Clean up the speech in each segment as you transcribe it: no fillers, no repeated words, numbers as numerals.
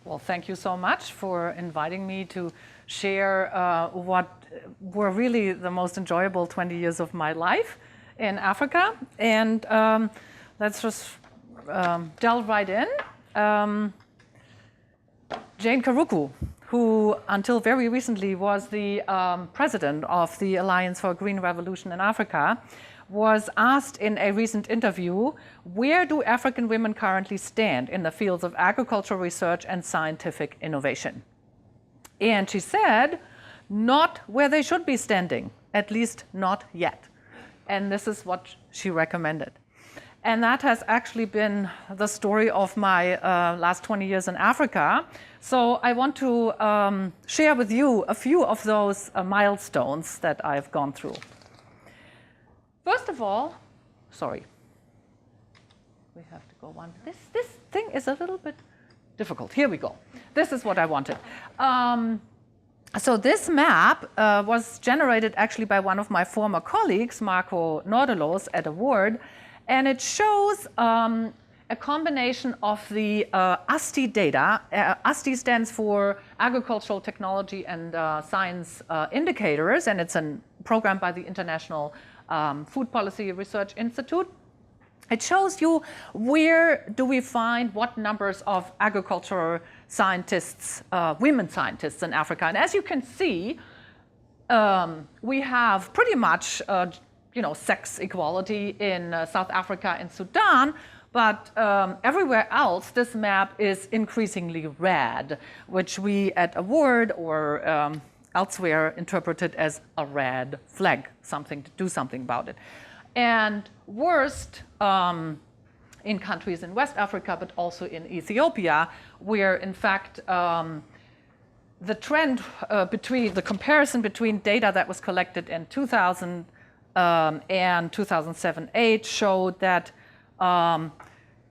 Well, thank you so much for inviting me to share what were really the most enjoyable 20 years of my life in Africa. And let's just delve right in. Jane Karuku, who until very recently was the president of the Alliance for a Green Revolution in Africa, was asked in a recent interview, where do African women currently stand in the fields of agricultural research and scientific innovation? And she said, not where they should be standing, at least not yet. And this is what she recommended. And that has actually been the story of my last 20 years in Africa. So I want to share with you a few of those milestones that I've gone through. First of all, sorry, we have to go one. This thing is a little bit difficult. Here we go. This is what I wanted. So this map was generated actually by one of my former colleagues, Marco Nordelos, at Award, and it shows a combination of the ASTI data. ASTI stands for Agricultural Technology and Science Indicators, and it's a program by the International Food Policy Research Institute. It shows you where do we find what numbers of agricultural scientists, women scientists in Africa. And as you can see, we have pretty much sex equality in South Africa and Sudan, but everywhere else, this map is increasingly red, which we at Award or elsewhere interpreted as a red flag, something to do something about it. And worst in countries in West Africa, but also in Ethiopia, where in fact the trend between the comparison between data that was collected in 2000 and 2007-8 showed that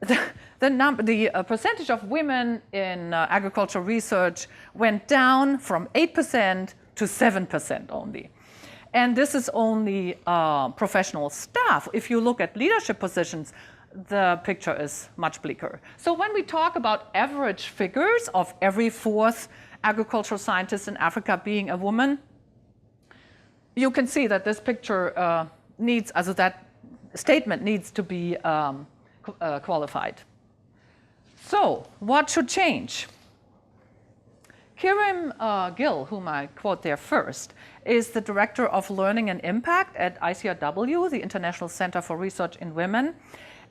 the percentage of women in agricultural research went down from 8% to 7% only. And this is only professional staff. If you look at leadership positions, the picture is much bleaker. So when we talk about average figures of every fourth agricultural scientist in Africa being a woman, you can see that this picture that statement needs to be qualified. So what should change? Kirim Gill, whom I quote there first, is the Director of Learning and Impact at ICRW, the International Center for Research in Women.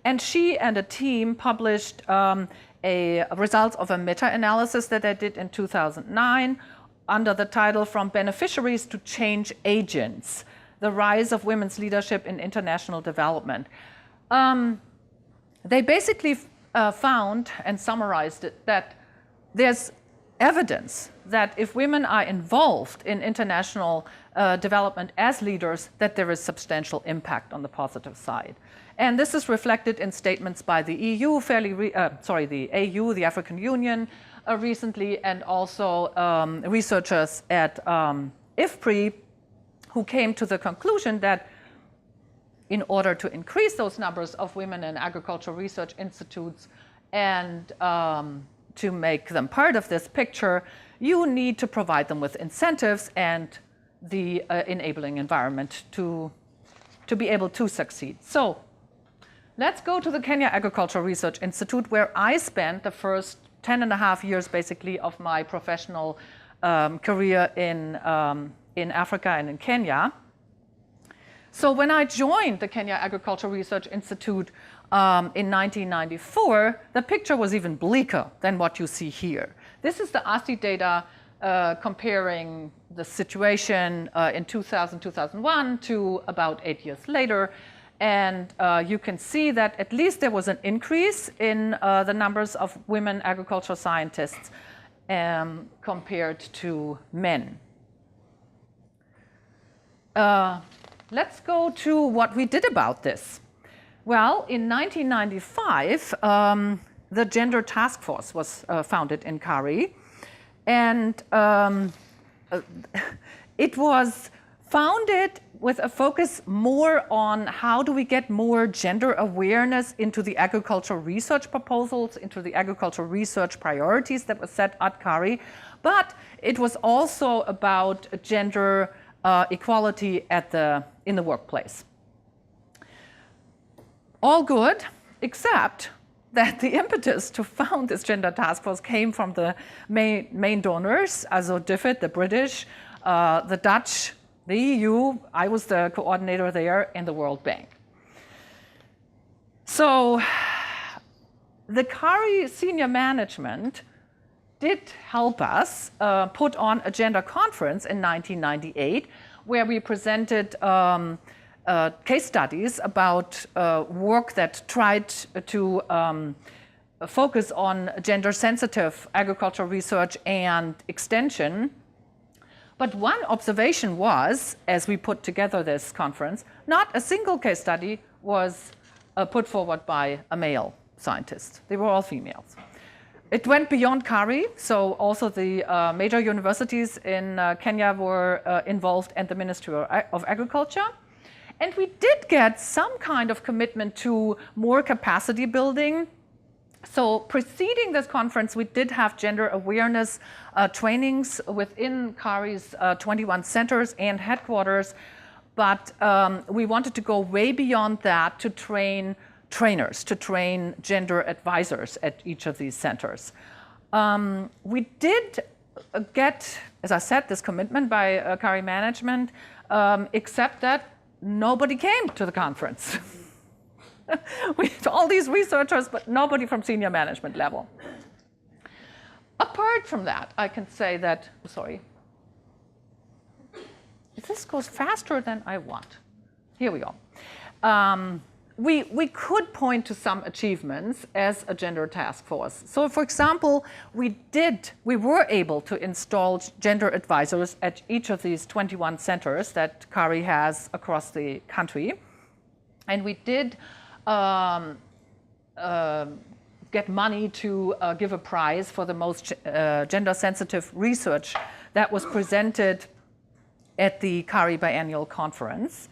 And she and a team published results of a meta-analysis that I did in 2009 under the title From Beneficiaries to Change Agents, the Rise of Women's Leadership in International Development. They basically found and summarized it that there's evidence that if women are involved in international development as leaders, that there is substantial impact on the positive side. And this is reflected in statements by the EU, the AU, the African Union, recently, and also researchers at IFPRI, who came to the conclusion that in order to increase those numbers of women in agricultural research institutes and to make them part of this picture, you need to provide them with incentives and the enabling environment to be able to succeed. So let's go to the Kenya Agricultural Research Institute, where I spent the first 10.5 years basically of my professional career in Africa and in Kenya. So when I joined the Kenya Agricultural Research Institute in 1994, the picture was even bleaker than what you see here. This is the ASTI data comparing the situation in 2000-2001 to about 8 years later. And you can see that at least there was an increase in the numbers of women agricultural scientists compared to men. Let's go to what we did about this. Well, in 1995, the Gender Task Force was founded in KARI. And it was found it with a focus more on how do we get more gender awareness into the agricultural research proposals, into the agricultural research priorities that were set at KARI, but it was also about gender equality in the workplace. All good, except that the impetus to found this gender task force came from the main donors, also DFID, the British, the Dutch, the EU, I was the coordinator there, and the World Bank. So the KARI senior management did help us put on a gender conference in 1998, where we presented case studies about work that tried to focus on gender-sensitive agricultural research and extension. But one observation was, as we put together this conference, not a single case study was put forward by a male scientist. They were all females. It went beyond KARI, so also the major universities in Kenya were involved, and the Ministry of Agriculture. And we did get some kind of commitment to more capacity building. So preceding this conference, we did have gender awareness trainings within KARI's 21 centers and headquarters, but we wanted to go way beyond that to train trainers, to train gender advisors at each of these centers. We did get, as I said, this commitment by KARI management, except that nobody came to the conference. We had all these researchers, but nobody from senior management level. Apart from that, I can say that, sorry, this goes faster than I want. Here we go. We could point to some achievements as a gender task force. So for example, we were able to install gender advisors at each of these 21 centers that KARI has across the country. And we did get money to give a prize for the most gender-sensitive research that was presented at the KARI biannual conference.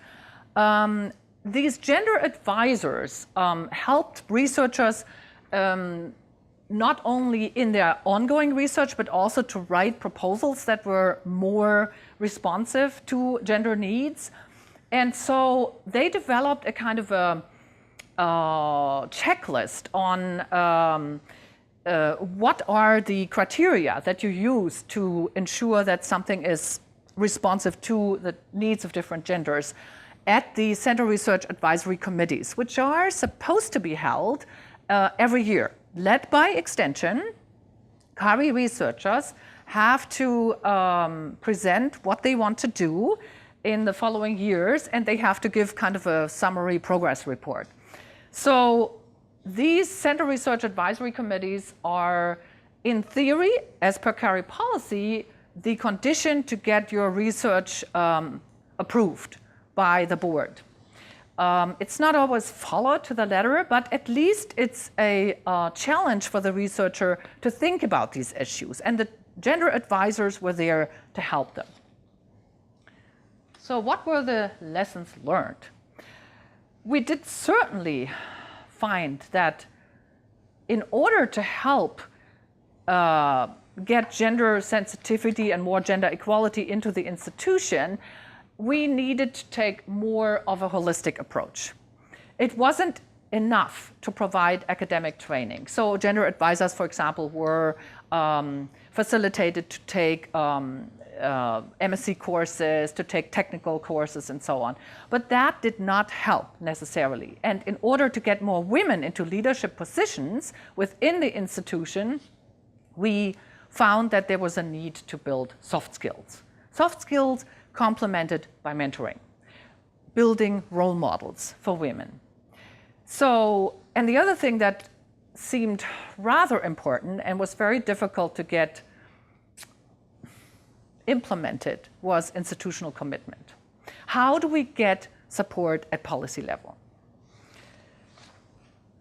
These gender advisors helped researchers not only in their ongoing research, but also to write proposals that were more responsive to gender needs. And so they developed a kind of a checklist on what are the criteria that you use to ensure that something is responsive to the needs of different genders at the Center Research Advisory Committees, which are supposed to be held every year. Led by Extension, KARI researchers have to present what they want to do in the following years, and they have to give kind of a summary progress report. So these Center Research Advisory Committees are, in theory, as per KARI policy, the condition to get your research approved by the board. It's not always followed to the letter, but at least it's a challenge for the researcher to think about these issues, and the gender advisors were there to help them. So what were the lessons learned? We did certainly find that in order to help get gender sensitivity and more gender equality into the institution, we needed to take more of a holistic approach. It wasn't enough to provide academic training. So gender advisors, for example, were facilitated to take MSc courses, to take technical courses, and so on. But that did not help necessarily. And in order to get more women into leadership positions within the institution, we found that there was a need to build soft skills. Soft skills complemented by mentoring, building role models for women. So, and the other thing that seemed rather important and was very difficult to get implemented was institutional commitment. How do we get support at policy level?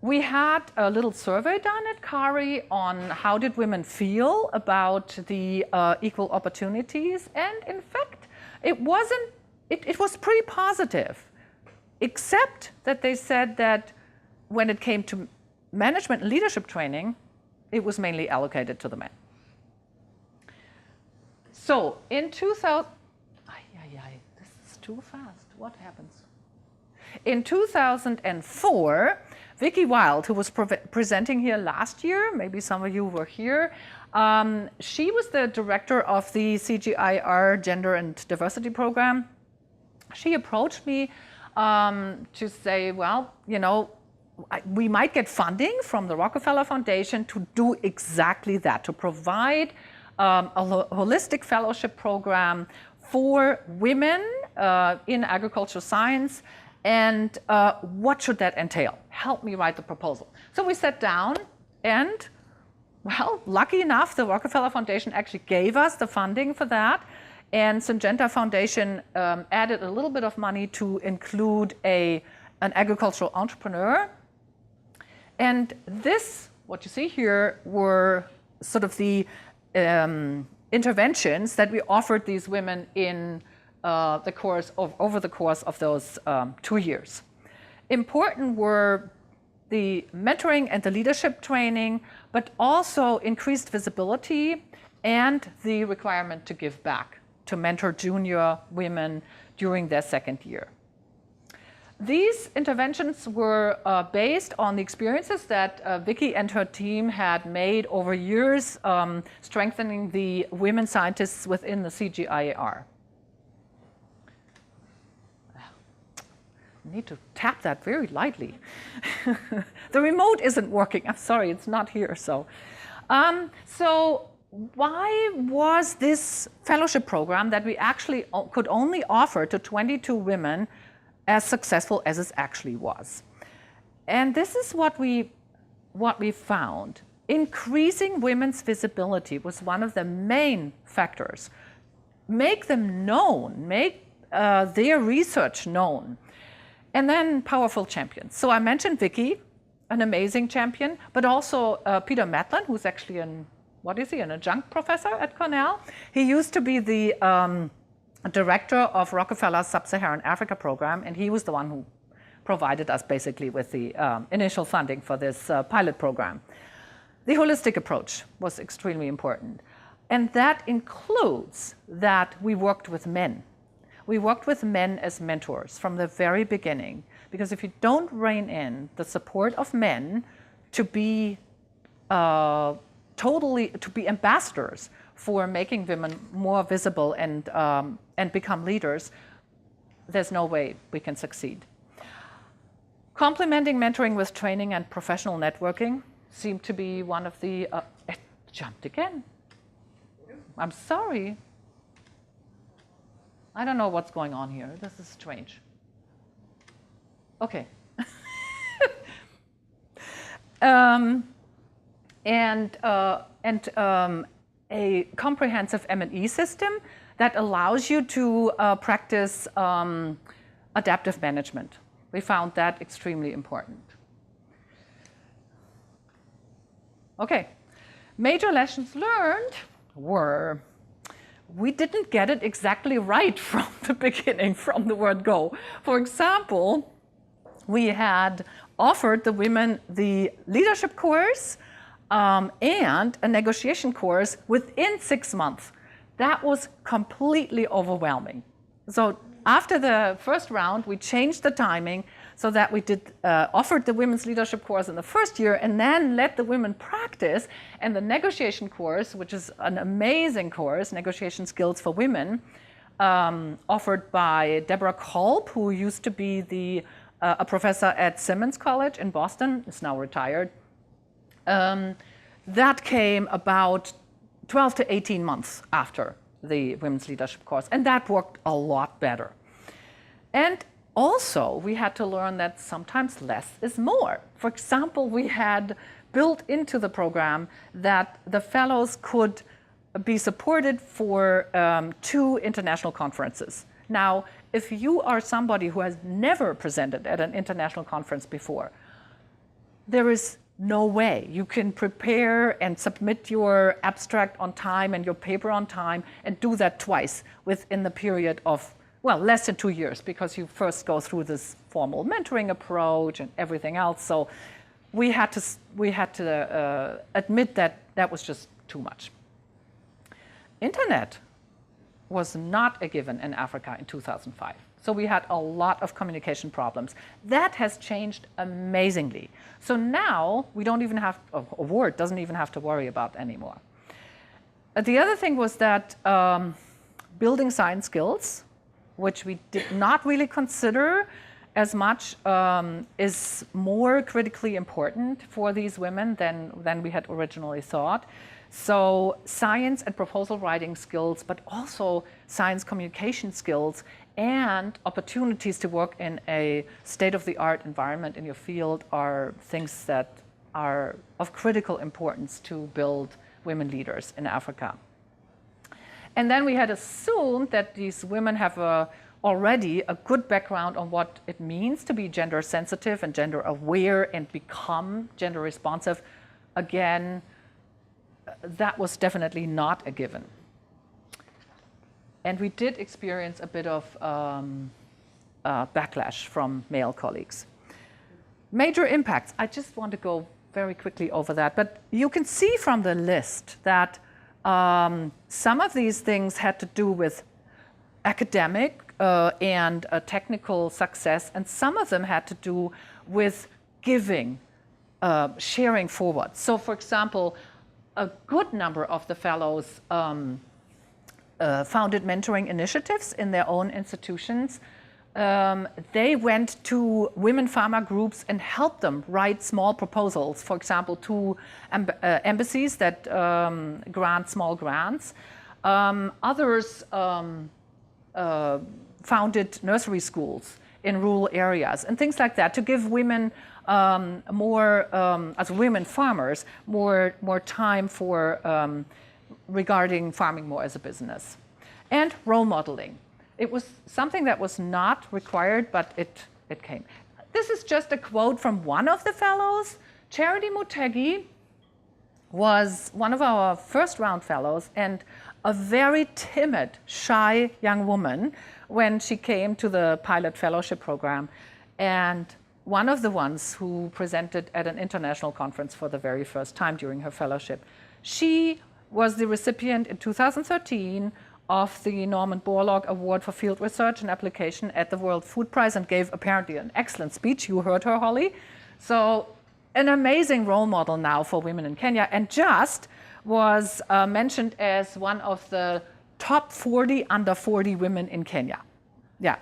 We had a little survey done at KARI on how did women feel about the equal opportunities, and in fact, it wasn't it was pretty positive, except that they said that when it came to management and leadership training, it was mainly allocated to the men. So in 2000, this is too fast. What happens? In 2004, Vicki Wild, who was presenting here last year, maybe some of you were here, she was the director of the CGIAR Gender and Diversity Program. She approached me to say, well, you know, we might get funding from the Rockefeller Foundation to do exactly that, to provide a holistic fellowship program for women in agricultural science. And what should that entail? Help me write the proposal. So we sat down and, well, lucky enough, the Rockefeller Foundation actually gave us the funding for that. And Syngenta Foundation added a little bit of money to include an agricultural entrepreneur. And this, what you see here, were sort of the interventions that we offered these women in over the course of those 2 years. Important were the mentoring and the leadership training, but also increased visibility and the requirement to give back, to mentor junior women during their second year. These interventions were based on the experiences that Vicki and her team had made over years, strengthening the women scientists within the CGIAR. I need to tap that very lightly. The remote isn't working. I'm sorry, it's not here. So why was this fellowship program that we actually could only offer to 22 women as successful as it actually was? And this is what we found. Increasing women's visibility was one of the main factors. Make them known, make their research known. And then powerful champions. So I mentioned Vicki, an amazing champion, but also Peter Matlin, who's actually an adjunct professor at Cornell. He used to be the director of Rockefeller's Sub-Saharan Africa program, and he was the one who provided us basically with the initial funding for this pilot program. The holistic approach was extremely important, and that includes that we worked with men. We worked with men as mentors from the very beginning, because if you don't rein in the support of men to be ambassadors for making women more visible and become leaders, there's no way we can succeed. Complementing mentoring with training and professional networking seemed to be one of the, it jumped again. I'm sorry. I don't know what's going on here. This is strange. Okay. A comprehensive M&E system that allows you to practice adaptive management. We found that extremely important. Okay, major lessons learned were we didn't get it exactly right from the beginning, from the word go. For example, we had offered the women the leadership course and a negotiation course within 6 months. That was completely overwhelming. So after the first round, we changed the timing so that we offered the women's leadership course in the first year and then let the women practice. And the negotiation course, which is an amazing course, Negotiation Skills for Women, offered by Deborah Kolb, who used to be a professor at Simmons College in Boston, is now retired. That came about 12 to 18 months after the women's leadership course, and that worked a lot better. And also, we had to learn that sometimes less is more. For example, we had built into the program that the fellows could be supported for 2 international conferences. Now, if you are somebody who has never presented at an international conference before, there is no way you can prepare and submit your abstract on time and your paper on time and do that twice within the period of, well, less than 2 years, because you first go through this formal mentoring approach and everything else. So we had to admit that that was just too much. Internet was not a given in Africa in 2005. So we had a lot of communication problems. That has changed amazingly. So now we don't even have, award doesn't even have to worry about anymore. The other thing was that building science skills, which we did not really consider as much, is more critically important for these women than we had originally thought. So science and proposal writing skills, but also science communication skills and opportunities to work in a state-of-the-art environment in your field are things that are of critical importance to build women leaders in Africa. And then we had assumed that these women have already a good background on what it means to be gender sensitive and gender aware and become gender responsive. Again, that was definitely not a given. And we did experience a bit of backlash from male colleagues. Major impacts, I just want to go very quickly over that, but you can see from the list that some of these things had to do with academic and technical success, and some of them had to do with giving, sharing forward. So for example, a good number of the fellows founded mentoring initiatives in their own institutions. They went to women farmer groups and helped them write small proposals, for example, to embassies that grant small grants. Others founded nursery schools in rural areas and things like that to give women as women farmers, more time for regarding farming more as a business. And role modeling. It was something that was not required, but it came. This is just a quote from one of the fellows. Charity Mutegi was one of our first round fellows and a very timid, shy young woman when she came to the pilot fellowship program, and one of the ones who presented at an international conference for the very first time during her fellowship. She was the recipient in 2013 of the Norman Borlaug Award for Field Research and Application at the World Food Prize and gave apparently an excellent speech. You heard her, Holly. So an amazing role model now for women in Kenya, and just was mentioned as one of the top 40 under 40 women in Kenya. Yeah,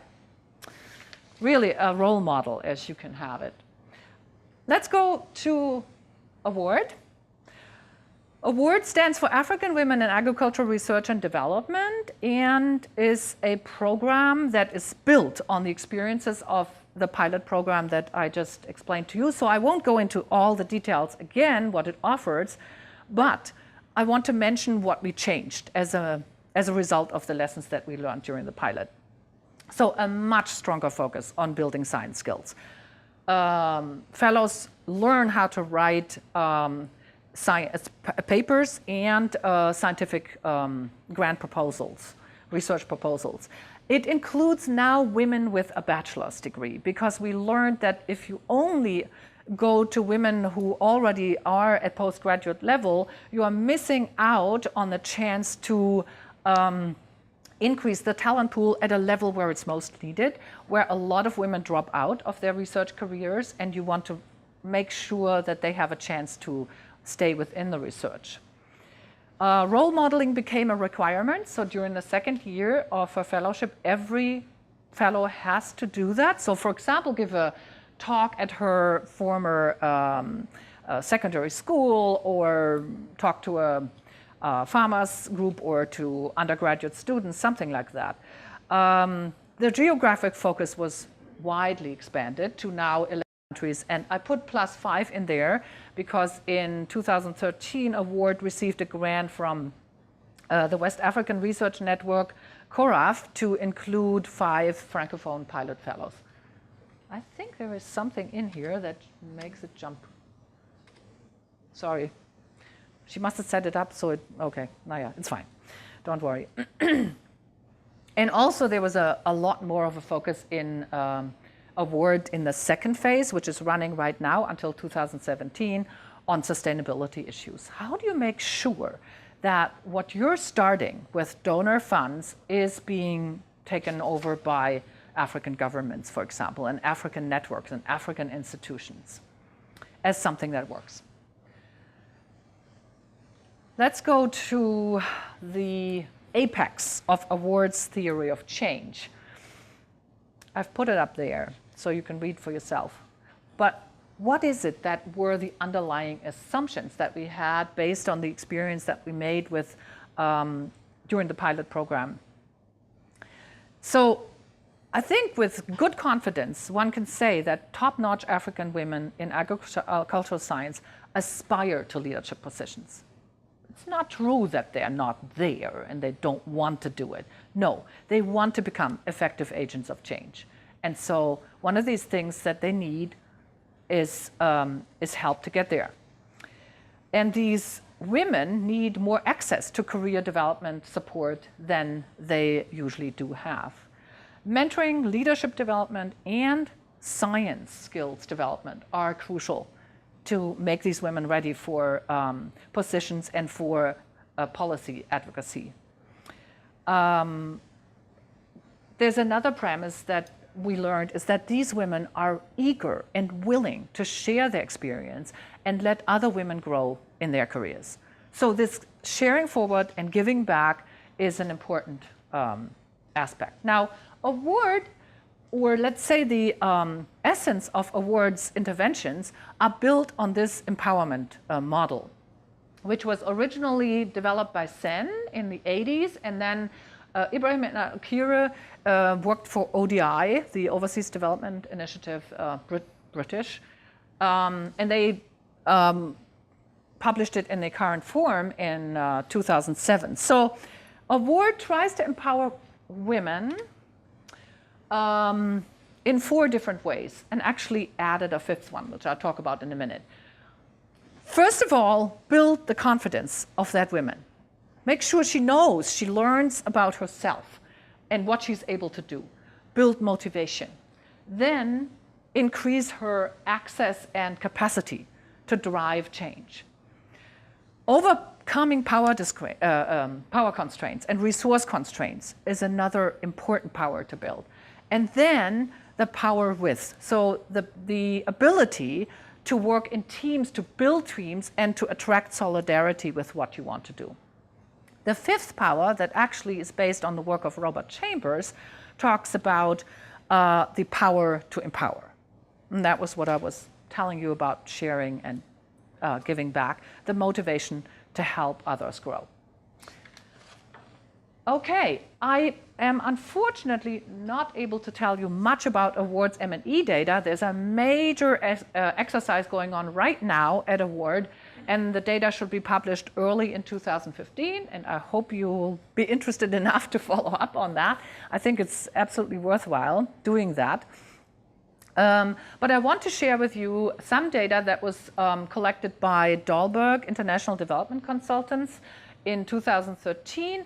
really a role model as you can have it. Let's go to award. Award stands for African Women in Agricultural Research and Development and is a program that is built on the experiences of the pilot program that I just explained to you. So I won't go into all the details again, what it offers, but I want to mention what we changed as a result of the lessons that we learned during the pilot. So a much stronger focus on building science skills. Fellows learn how to write science papers and scientific grant proposals, research proposals. It includes now women with a bachelor's degree, because we learned that if you only go to women who already are at postgraduate level, you are missing out on the chance to increase the talent pool at a level where it's most needed, where a lot of women drop out of their research careers, and you want to make sure that they have a chance to stay within the research. Role modeling became a requirement, so during the second year of a fellowship, every fellow has to do that. So for example, give a talk at her former secondary school, or talk to a farmers group or to undergraduate students, something like that. The geographic focus was widely expanded to now 11 countries, and I put +5 in there because in 2013 award received a grant from the West African Research Network, CORAF, to include 5 Francophone pilot fellows. I think there is something in here that makes it jump. Sorry. She must have set it up so it, okay, no, yeah, it's fine. Don't worry. And also there was a lot more of a focus in award in the second phase, which is running right now until 2017, on sustainability issues. How do you make sure that what you're starting with donor funds is being taken over by African governments, for example, and African networks and African institutions as something that works? Let's go to the apex of awards theory of change. I've put it up there so you can read for yourself. But what is it that were the underlying assumptions that we had based on the experience that we made with during the pilot program? So I think with good confidence, one can say that top-notch African women in agricultural science aspire to leadership positions. It's not true that they're not there and they don't want to do it. No, they want to become effective agents of change. And so one of these things that they need is help to get there. And these women need more access to career development support than they usually do have. Mentoring, leadership development, and science skills development are crucial to make these women ready for positions and for policy advocacy. There's another premise that we learned is that these women are eager and willing to share their experience and let other women grow in their careers. So this sharing forward and giving back is an important aspect. Now, award, or let's say the essence of awards interventions, are built on this empowerment model, which was originally developed by Sen in the 80s, and then Ibrahim and KARI worked for ODI, the Overseas Development Initiative, British, and they published it in the current form in 2007. So award tries to empower women in 4 different ways, and actually added a 5th one, which I'll talk about in a minute. First of all, build the confidence of that woman. Make sure she knows, she learns about herself and what she's able to do. Build motivation. Then increase her access and capacity to drive change. Overcoming power constraints and resource constraints is another important power to build. And then the power with, so the ability to work in teams, to build teams, and to attract solidarity with what you want to do. The 5th power, that actually is based on the work of Robert Chambers, talks about the power to empower. And that was what I was telling you about sharing and giving back, the motivation to help others grow. Okay, I am unfortunately not able to tell you much about awards M&E data. There's a major exercise going on right now at Award, and the data should be published early in 2015, and I hope you'll be interested enough to follow up on that. I think it's absolutely worthwhile doing that. But I want to share with you some data that was collected by Dahlberg International Development Consultants in 2013.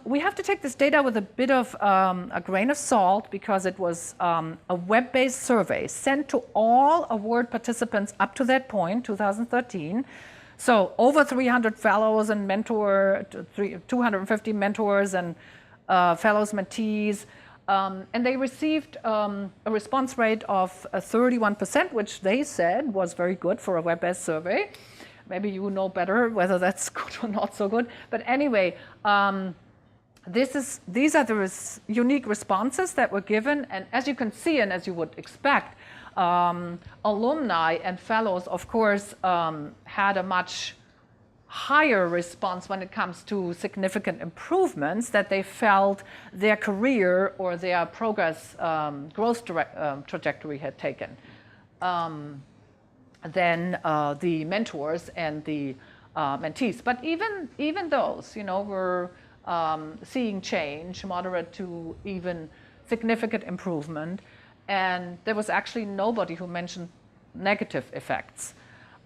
We have to take this data with a bit of a grain of salt, because it was a web-based survey sent to all award participants up to that point, 2013. So over 300 fellows and 250 mentors and fellows, mentees. And they received a response rate of 31%, which they said was very good for a web-based survey. Maybe you know better whether that's good or not so good. But anyway, these are the unique responses that were given. And as you can see, and as you would expect, alumni and fellows, of course, had a much higher response when it comes to significant improvements that they felt their career or their progress growth trajectory had taken. Than the mentors and the mentees. But even those, were seeing change, moderate to even significant improvement. And there was actually nobody who mentioned negative effects.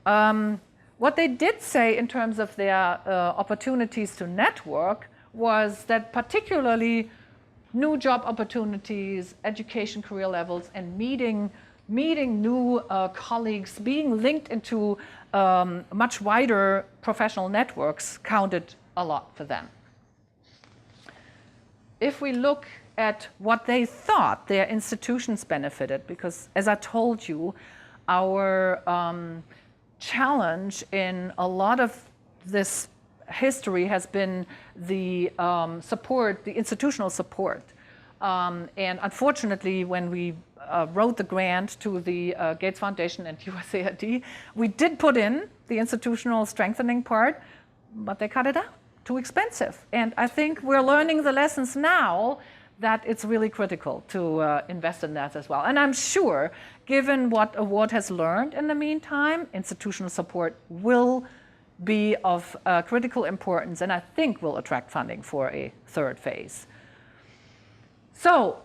What they did say in terms of their opportunities to network was that particularly new job opportunities, education career levels, and meeting new colleagues, being linked into much wider professional networks counted a lot for them. If we look at what they thought their institutions benefited, because as I told you, our challenge in a lot of this history has been the support, the institutional support. And unfortunately, when we wrote the grant to the Gates Foundation and USAID, we did put in the institutional strengthening part, but they cut it out. Too expensive. And I think we're learning the lessons now that it's really critical to invest in that as well. And I'm sure, given what award has learned in the meantime, institutional support will be of critical importance, and I think will attract funding for a third phase. So,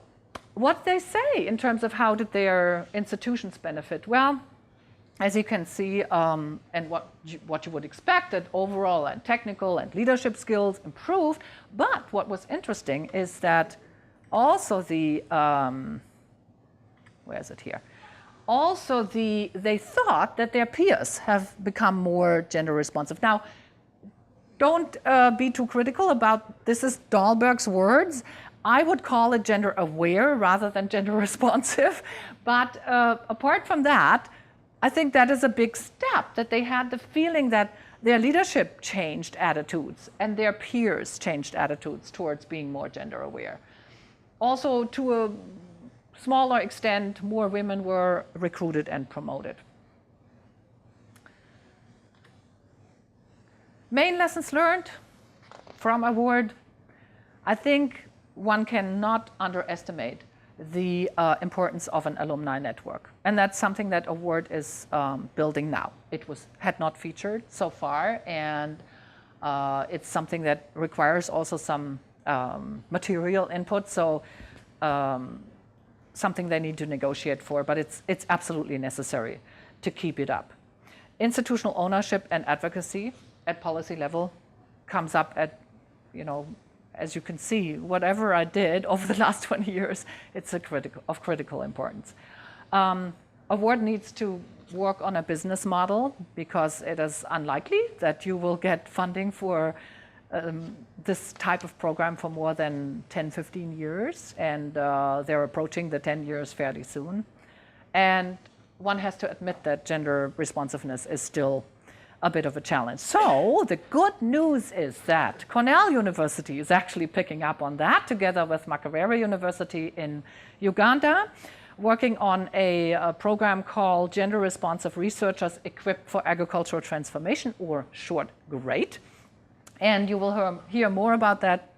what they say in terms of how did their institutions benefit? Well, as you can see, and what you would expect, that overall and technical and leadership skills improved. But what was interesting is that also the, where is it here? Also they thought that their peers have become more gender responsive. Now, don't be too critical about, this is Dahlberg's words. I would call it gender aware rather than gender responsive. But apart from that, I think that is a big step, that they had the feeling that their leadership changed attitudes and their peers changed attitudes towards being more gender aware. Also, to a smaller extent, more women were recruited and promoted. Main lessons learned from award. I think one cannot underestimate the importance of an alumni network. And that's something that award is building now. It had not featured so far, and it's something that requires also some material input, so something they need to negotiate for, but it's absolutely necessary to keep it up. Institutional ownership and advocacy at policy level comes up at, as you can see, whatever I did over the last 20 years, it's of critical importance. Award needs to work on a business model, because it is unlikely that you will get funding for this type of program for more than 10, 15 years, and they're approaching the 10 years fairly soon. And one has to admit that gender responsiveness is still a bit of a challenge. So the good news is that Cornell University is actually picking up on that, together with Makerere University in Uganda, working on a program called Gender Responsive Researchers Equipped for Agricultural Transformation, or short, GREAT. And you will hear more about that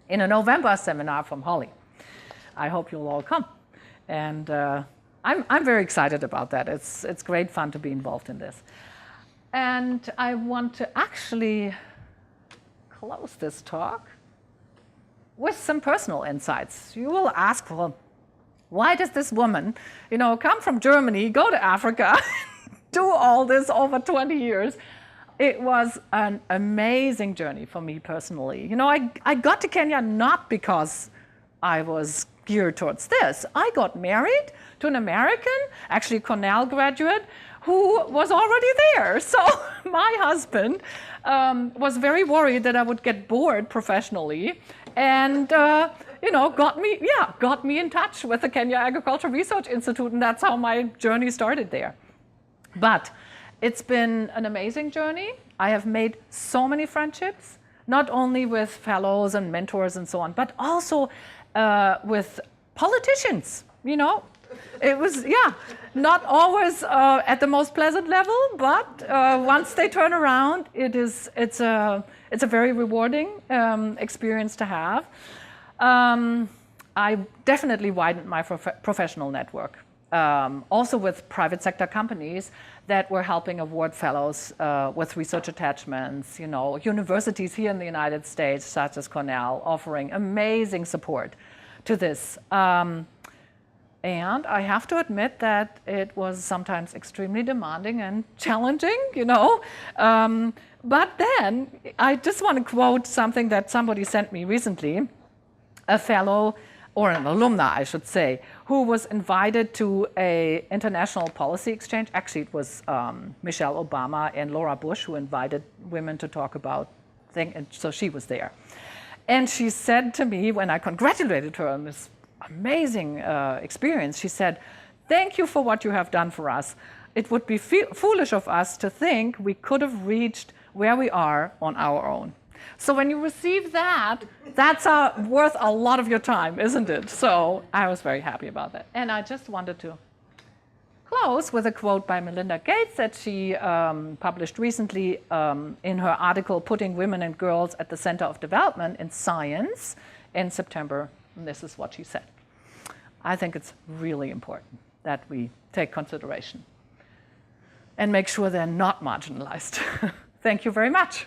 in a November seminar from Holly. I hope you'll all come. And I'm very excited about that. It's great fun to be involved in this. And I want to actually close this talk with some personal insights. You will ask, well, why does this woman, come from Germany, go to Africa, do all this over 20 years? It was an amazing journey for me personally. I got to Kenya not because I was geared towards this. I got married to an American, actually a Cornell graduate, who was already there. So my husband was very worried that I would get bored professionally, and got me in touch with the Kenya Agriculture Research Institute, and that's how my journey started there. But it's been an amazing journey. I have made so many friendships, not only with fellows and mentors and so on, but also with politicians, It was, not always at the most pleasant level, but once they turn around, it's a very rewarding experience to have. I definitely widened my professional network, also with private sector companies that were helping award fellows with research attachments, universities here in the United States, such as Cornell, offering amazing support to this. And I have to admit that it was sometimes extremely demanding and challenging, But then I just want to quote something that somebody sent me recently. A fellow or an alumna, I should say, who was invited to an international policy exchange. Actually, it was Michelle Obama and Laura Bush who invited women to talk about things, and so she was there. And she said to me, when I congratulated her on this amazing experience, she said, "Thank you for what you have done for us. It would be foolish of us to think we could have reached where we are on our own." So when you receive that, that's worth a lot of your time, isn't it? So I was very happy about that. And I just wanted to close with a quote by Melinda Gates that she published recently in her article, Putting Women and Girls at the Center of Development in Science, in September. And this is what she said. I think it's really important that we take consideration and make sure they're not marginalized. Thank you very much.